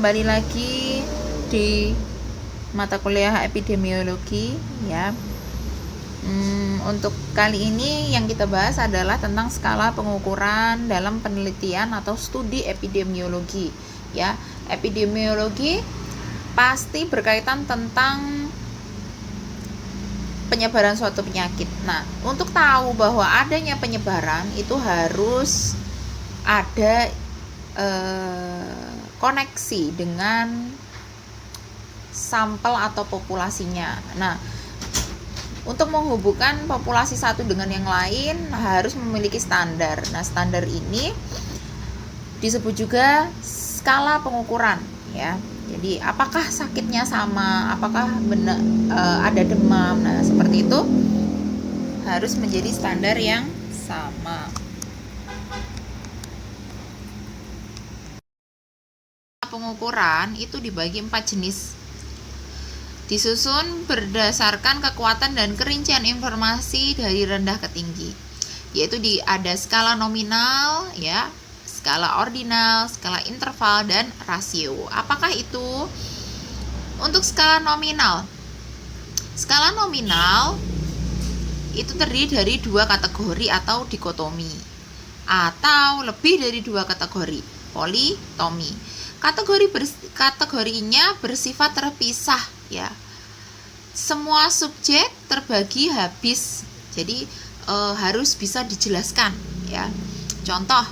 kembali lagi di mata kuliah epidemiologi ya. Untuk kali ini yang kita bahas adalah tentang skala pengukuran dalam penelitian atau studi epidemiologi ya. Epidemiologi pasti berkaitan tentang penyebaran suatu penyakit. Nah, untuk tahu bahwa adanya penyebaran itu harus ada koneksi dengan sampel atau populasinya. Nah, untuk menghubungkan populasi satu dengan yang lain harus memiliki standar. Nah, standar ini disebut juga skala pengukuran ya. Jadi apakah sakitnya sama, apakah benar ada demam. Nah, seperti itu harus menjadi standar yang sama. Pengukuran itu dibagi 4 jenis, disusun berdasarkan kekuatan dan kerincian informasi dari rendah ke tinggi, yaitu ada skala nominal ya, skala ordinal, skala interval, dan rasio. Apakah itu? Untuk skala nominal itu terdiri dari 2 kategori atau dikotomi, atau lebih dari 2 kategori, politomi. Kategorinya bersifat terpisah ya. Semua subjek terbagi habis, jadi harus bisa dijelaskan ya. Contoh,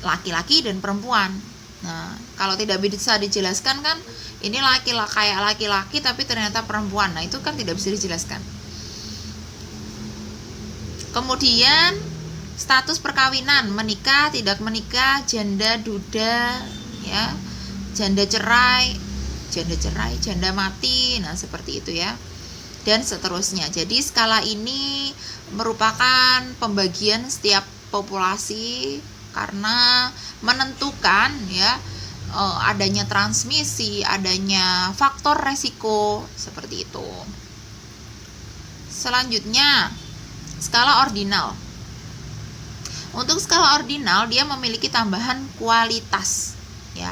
laki-laki dan perempuan. Nah, kalau tidak bisa dijelaskan kan, ini kayak laki-laki tapi ternyata perempuan. Nah, itu kan tidak bisa dijelaskan. Kemudian status perkawinan, menikah, tidak menikah, janda, duda ya, janda cerai, janda mati. Nah, seperti itu ya. Dan seterusnya. Jadi skala ini merupakan pembagian setiap populasi karena menentukan ya adanya transmisi, adanya faktor resiko, seperti itu. Selanjutnya, skala ordinal. Untuk skala ordinal dia memiliki tambahan kualitas ya,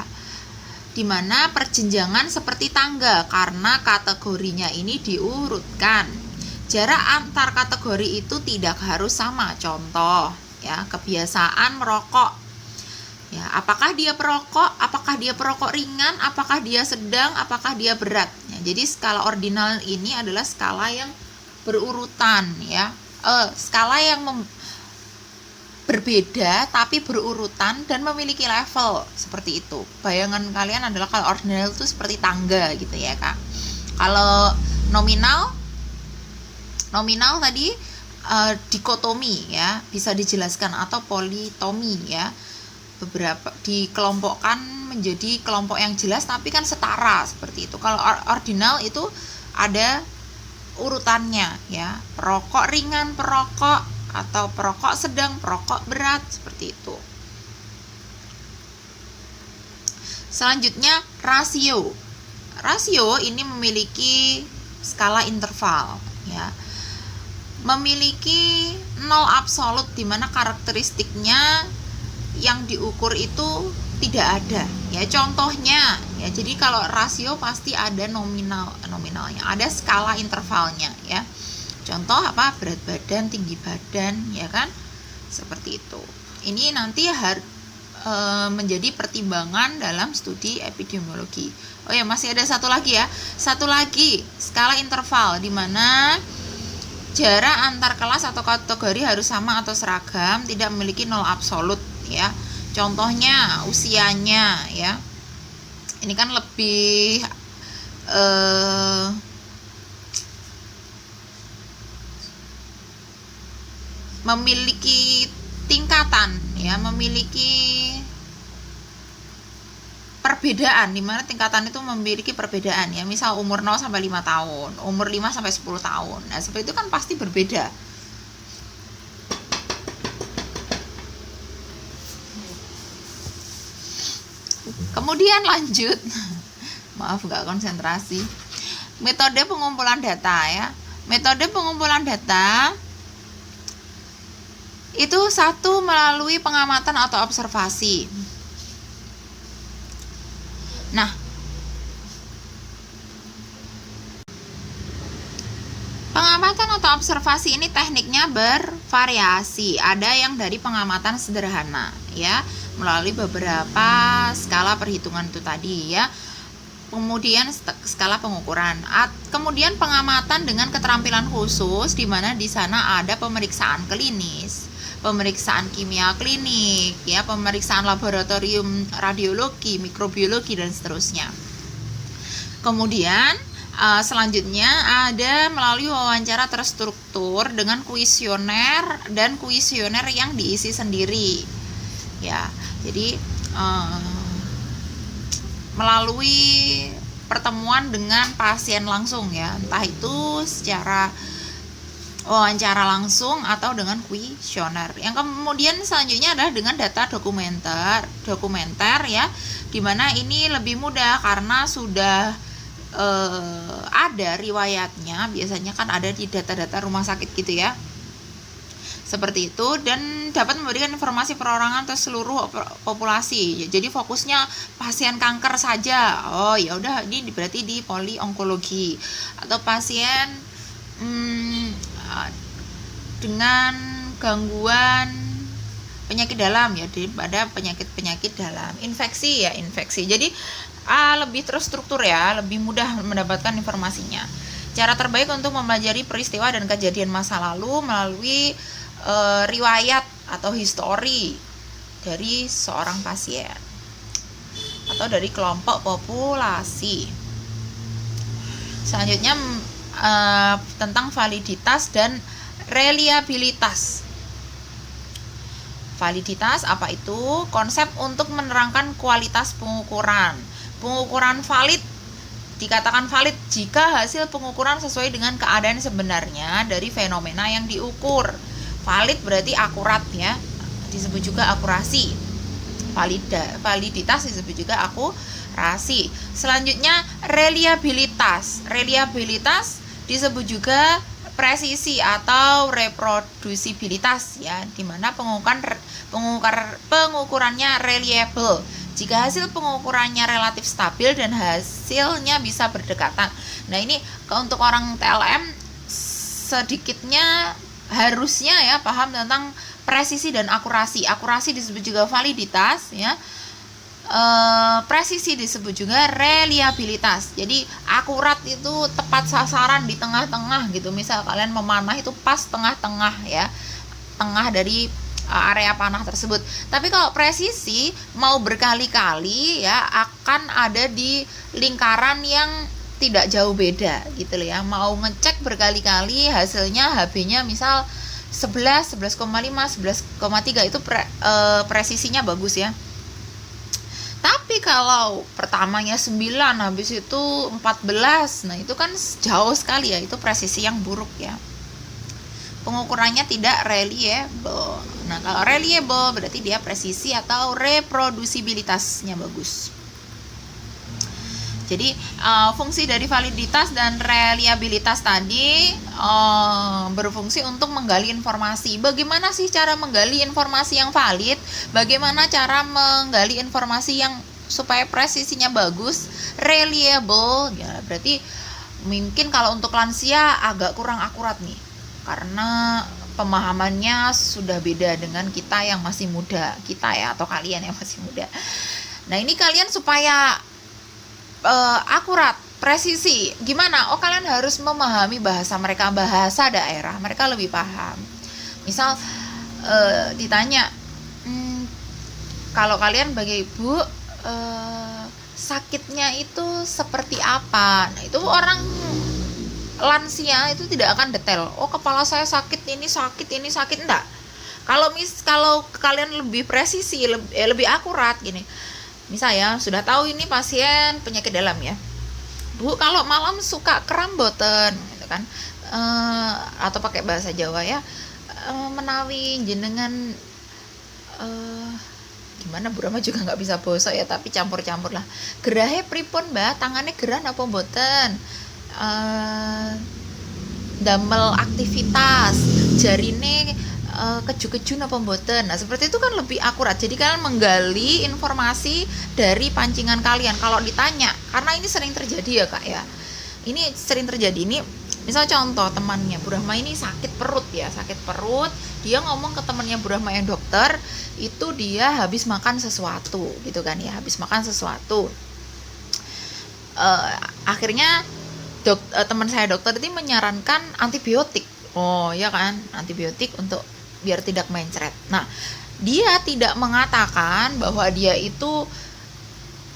dimana perjenjangan seperti tangga karena kategorinya ini diurutkan. Jarak antar kategori itu tidak harus sama. Contoh ya, kebiasaan merokok ya, apakah dia perokok, apakah dia perokok ringan, apakah dia sedang, apakah dia berat ya. Jadi skala ordinal ini adalah skala yang berurutan ya, skala yang berbeda tapi berurutan dan memiliki level, seperti itu. Bayangan kalian adalah kalau ordinal itu seperti tangga gitu ya Kak. Kalau nominal tadi dikotomi ya, bisa dijelaskan, atau politomi ya. Beberapa dikelompokkan menjadi kelompok yang jelas tapi kan setara, seperti itu. Kalau ordinal itu ada urutannya ya, perokok ringan, perokok atau perokok sedang, perokok berat, seperti itu. Selanjutnya rasio. Rasio ini memiliki skala interval ya. Memiliki 0 absolut, di mana karakteristiknya yang diukur itu tidak ada ya. Contohnya ya, jadi kalau rasio pasti ada nominalnya, ada skala intervalnya ya. Contoh apa? Berat badan, tinggi badan ya kan, seperti itu. Ini nanti menjadi pertimbangan dalam studi epidemiologi. Oh ya, masih ada satu lagi ya. Satu lagi skala interval, di mana jarak antar kelas atau kategori harus sama atau seragam, tidak memiliki 0 absolut ya. Contohnya usianya ya. Ini kan lebih memiliki tingkatan ya, memiliki perbedaan, di mana tingkatan itu memiliki perbedaan ya. Misal umur 0 sampai 5 tahun, umur 5 sampai 10 tahun. Nah, seperti itu kan pasti berbeda. Kemudian lanjut. Maaf gak konsentrasi. Metode pengumpulan data ya. Metode pengumpulan data itu satu, melalui pengamatan atau observasi. Nah, pengamatan atau observasi ini tekniknya bervariasi. Ada yang dari pengamatan sederhana ya, melalui beberapa skala perhitungan itu tadi ya. Kemudian skala pengukuran. Kemudian pengamatan dengan keterampilan khusus, di mana di sana ada pemeriksaan klinis, pemeriksaan kimia klinik ya, pemeriksaan laboratorium radiologi, mikrobiologi dan seterusnya. Kemudian selanjutnya ada melalui wawancara terstruktur dengan kuesioner dan kuesioner yang diisi sendiri ya. Jadi melalui pertemuan dengan pasien langsung ya, entah itu secara wawancara langsung atau dengan kuesioner. Yang kemudian selanjutnya adalah dengan data dokumenter ya, dimana ini lebih mudah karena sudah ada riwayatnya, biasanya kan ada di data-data rumah sakit gitu ya, seperti itu, dan dapat memberikan informasi perorangan ke seluruh populasi. Jadi fokusnya pasien kanker saja, oh ya udah ini berarti di polionkologi, atau pasien dengan gangguan penyakit dalam ya, pada penyakit dalam, infeksi. Jadi lebih terstruktur ya, lebih mudah mendapatkan informasinya. Cara terbaik untuk mempelajari peristiwa dan kejadian masa lalu melalui riwayat atau histori dari seorang pasien atau dari kelompok populasi. Selanjutnya tentang validitas dan reliabilitas. Validitas apa itu? Konsep untuk menerangkan kualitas pengukuran. Pengukuran valid dikatakan valid jika hasil pengukuran sesuai dengan keadaan sebenarnya dari fenomena yang diukur. Valid berarti akurat ya, disebut juga akurasi. Validitas disebut juga akurasi. Selanjutnya reliabilitas. Reliabilitas disebut juga presisi atau reprodusibilitas ya, dimana pengukurannya reliable jika hasil pengukurannya relatif stabil dan hasilnya bisa berdekatan. Nah ini untuk orang TLM sedikitnya harusnya ya paham tentang presisi dan akurasi. Akurasi disebut juga validitas ya, presisi disebut juga reliabilitas. Jadi akurat itu tepat sasaran di tengah-tengah gitu. Misal kalian memanah itu pas tengah-tengah ya, tengah dari area panah tersebut. Tapi kalau presisi mau berkali-kali ya, akan ada di lingkaran yang tidak jauh beda gitu loh ya. Mau ngecek berkali-kali hasilnya HB-nya misal 11, 11,5, 11,3 itu presisinya bagus ya. Tapi kalau pertamanya 9, habis itu 14, nah itu kan jauh sekali ya, itu presisi yang buruk ya. Pengukurannya tidak reliable. Nah kalau reliable berarti dia presisi atau reprodusibilitasnya bagus. Jadi fungsi dari validitas dan reliabilitas tadi berfungsi untuk menggali informasi. Bagaimana sih cara menggali informasi yang valid? Bagaimana cara menggali informasi yang supaya presisinya bagus, reliable? Ya, berarti mungkin kalau untuk lansia agak kurang akurat nih, karena pemahamannya sudah beda dengan kita yang masih muda, kita ya, atau kalian yang masih muda. Nah ini kalian supaya akurat, presisi, gimana? Oh kalian harus memahami bahasa mereka, bahasa daerah, mereka lebih paham. Misal ditanya, kalau kalian sebagai ibu sakitnya itu seperti apa? Nah itu orang lansia itu tidak akan detail. Oh kepala saya sakit, ini sakit, enggak. Kalau kalian lebih presisi, lebih akurat gini. Misalnya sudah tahu ini pasien penyakit dalam ya, Bu, kalau malam suka kram boten gitu kan, atau pakai bahasa Jawa ya, menawi jenengan gimana Bu Rama juga nggak bisa basa ya, tapi campur-campur lah. Gerahe pripun Mbak, tangannya geran apa boten, damel aktivitas jarine keju-keju napa mboten. Nah, seperti itu kan lebih akurat. Jadi kalian menggali informasi dari pancingan kalian kalau ditanya. Karena ini sering terjadi ya, Kak ya. Ini sering terjadi. Ini misal contoh temannya Bu Rahma ini sakit perut ya, sakit perut. Dia ngomong ke temannya Bu Rahma yang dokter, itu dia habis makan sesuatu gitu kan ya, habis makan sesuatu. Akhirnya teman saya dokter itu menyarankan antibiotik. Oh ya kan, antibiotik untuk biar tidak mencret. Nah, dia tidak mengatakan bahwa dia itu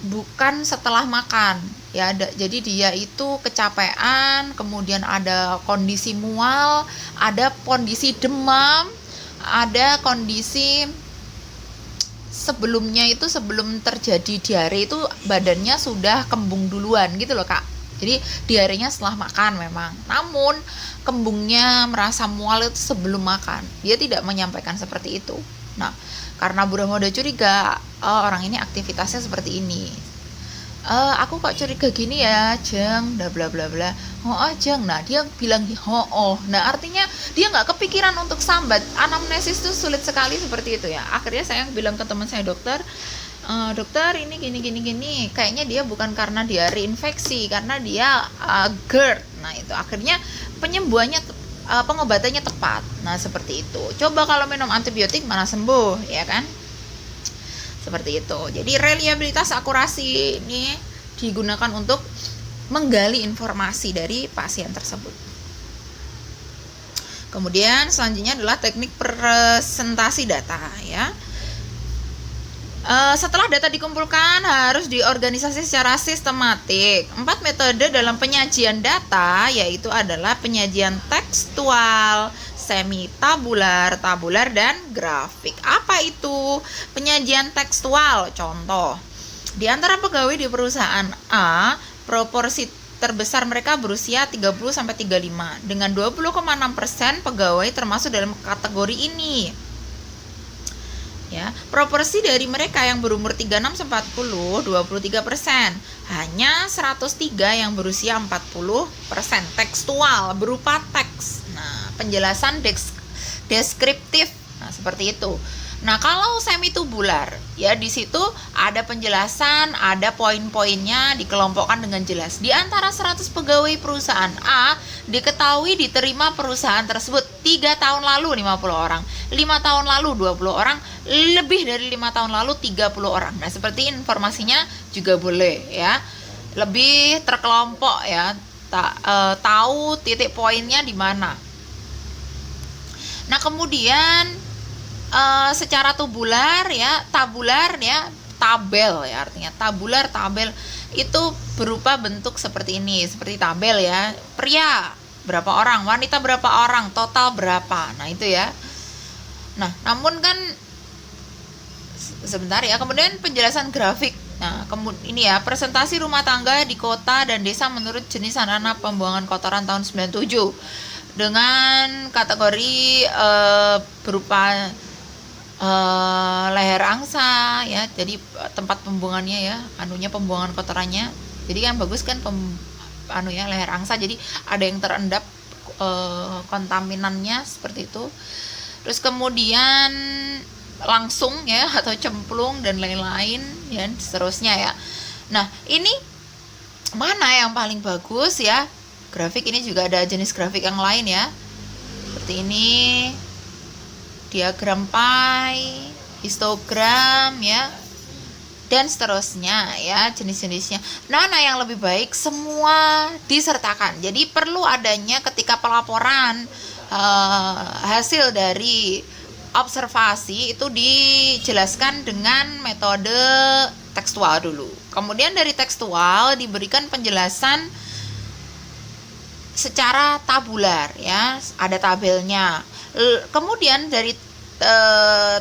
bukan setelah makan ya, jadi dia itu kecapean, kemudian ada kondisi mual, ada kondisi demam, ada kondisi sebelumnya itu, sebelum terjadi diare itu badannya sudah kembung duluan gitu loh, Kak. Jadi diarenya setelah makan memang, namun kembungnya merasa mual itu sebelum makan. Dia tidak menyampaikan seperti itu. Nah, karena Bu Rahma udah curiga, orang ini aktivitasnya seperti ini. Aku kok curiga gini ya, Jeng, bla bla bla. Oh, Jeng. Nah, dia bilang oh. Nah, artinya dia nggak kepikiran untuk sambat. Anamnesis itu sulit sekali seperti itu ya. Akhirnya saya bilang ke teman saya dokter, dokter ini gini, kayaknya dia bukan karena diare infeksi, karena dia GERD. Nah, itu akhirnya penyembuhannya pengobatannya tepat. Nah, seperti itu. Coba kalau minum antibiotik mana sembuh, ya kan? Seperti itu. Jadi reliabilitas akurasi ini digunakan untuk menggali informasi dari pasien tersebut. Kemudian selanjutnya adalah teknik presentasi data ya. Setelah data dikumpulkan harus diorganisasi secara sistematik. 4 metode dalam penyajian data yaitu adalah penyajian tekstual, semi tabular, tabular, dan grafik. Apa itu penyajian tekstual? Contoh, di antara pegawai di perusahaan A, proporsi terbesar mereka berusia 30-35 dengan 20,6% pegawai termasuk dalam kategori ini. Ya, proporsi dari mereka yang berumur 36-40 23%. Hanya 103 yang berusia 40% tekstual berupa teks. Nah, penjelasan deskriptif. Nah, seperti itu. Nah, kalau semi tubular, ya di situ ada penjelasan, ada poin-poinnya dikelompokkan dengan jelas. Di antara 100 pegawai perusahaan A, diketahui diterima perusahaan tersebut 3 tahun lalu 50 orang, 5 tahun lalu 20 orang, lebih dari 5 tahun lalu 30 orang. Nah, seperti informasinya juga boleh ya. Lebih terkelompok ya, tahu titik poinnya di mana. Nah, kemudian secara tabular ya, tabel ya, artinya tabular, tabel itu berupa bentuk seperti ini, seperti tabel ya. Pria berapa orang, wanita berapa orang, total berapa. Nah, itu ya. Nah, namun kan sebentar ya. Kemudian penjelasan grafik. Nah, ini ya, presentasi rumah tangga di kota dan desa menurut jenis sarana pembuangan kotoran tahun 97 dengan kategori berupa leher angsa ya, jadi tempat pembuangannya ya, pembuangan kotorannya. Jadi kan bagus kan leher angsa, jadi ada yang terendap kontaminannya seperti itu. Terus kemudian langsung ya, atau cemplung dan lain-lain ya, seterusnya ya. Nah, ini mana yang paling bagus ya? Grafik ini juga ada jenis grafik yang lain ya, seperti ini, diagram pie, histogram ya, dan seterusnya ya, jenis-jenisnya. Nah, yang lebih baik semua disertakan. Jadi perlu adanya ketika pelaporan hasil dari observasi itu dijelaskan dengan metode tekstual dulu. Kemudian dari tekstual diberikan penjelasan secara tabular ya, ada tabelnya. Kemudian dari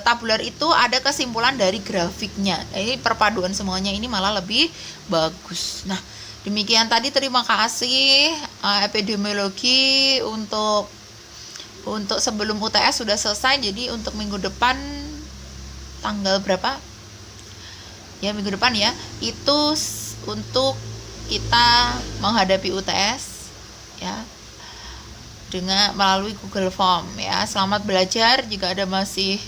tabular itu ada kesimpulan dari grafiknya. Ini perpaduan semuanya ini malah lebih bagus. Nah, demikian tadi, terima kasih. Epidemiologi untuk sebelum UTS sudah selesai. Jadi untuk minggu depan tanggal berapa? Ya, minggu depan ya. Itu untuk kita menghadapi UTS ya. dengan melalui Google Form ya. Selamat belajar. Jika ada masih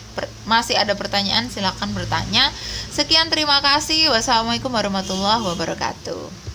ada pertanyaan silakan bertanya. Sekian, terima kasih. Wassalamualaikum warahmatullahi wabarakatuh.